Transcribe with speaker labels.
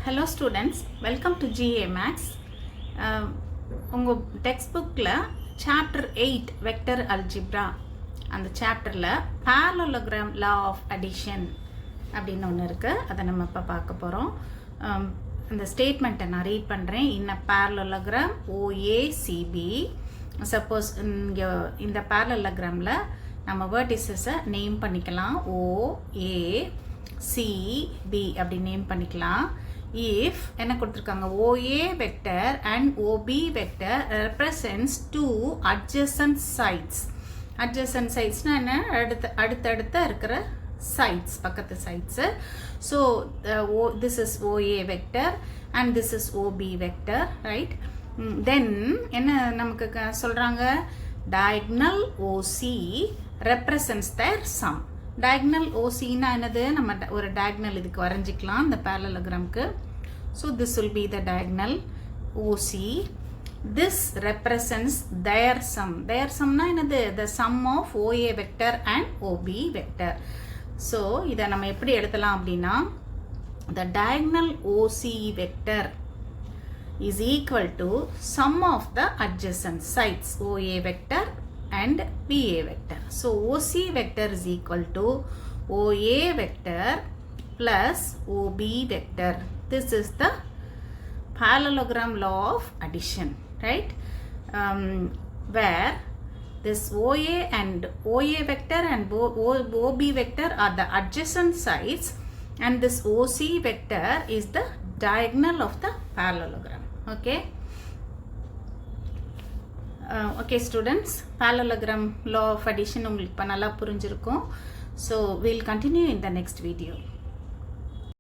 Speaker 1: Hello students, welcome to GA Max. உங்கள் டெக்ஸ்ட்புக்கில் chapter 8 vector algebra அந்த சாப்டரில் Parallelogram Law of Addition அப்படின்னு ஒன்று இருக்குது. அதை நம்ம இப்போ பார்க்க போகிறோம். இந்த ஸ்டேட்மெண்ட்டை நான் ரீட் பண்ணுறேன். இன் அ parallelogram OACB, சப்போஸ் இங்கே இந்த parallelogramல நம்ம வேர்டிசஸை நேம் பண்ணிக்கலாம். OACB அப்படி நேம் பண்ணிக்கலாம். If என்ன கொடுத்துருக்காங்க, OA vector and OB vector represents two adjacent sides. Adjacent sidesனா என்ன, அடுத்தடுத்த இருக்கிற sides, பக்கத்து sides. So this is OA vector and this is OB vector, right? Then என்ன நமக்கு சொல்றாங்க, diagonal OC represents their sum. diagonal OC னா என்னது, நம்ம ஒரு diagonal இதுக்கு வரைஞ்சிக்கலாம் இந்த parallelogramக்கு. So this will be the diagonal OC. This represents their sum. Their sum னா என்னது, the sum of OA vector and OB vector. So இதை நம்ம எப்படி எடுத்தலாம் அப்படின்னா, the diagonal OC vector is equal to sum of the adjacent sides OA vector and BA vector. So OC vector is equal to OA vector plus OB vector. This is the parallelogram law of addition, right? Where this OA and OA vector and OB vector are the adjacent sides and this OC vector is the diagonal of the parallelogram. Okay? Okay students, parallelogram law of addition உங்களுக்கு இப்போ நல்லா புரிஞ்சிருக்கும். So we'll continue in the next video.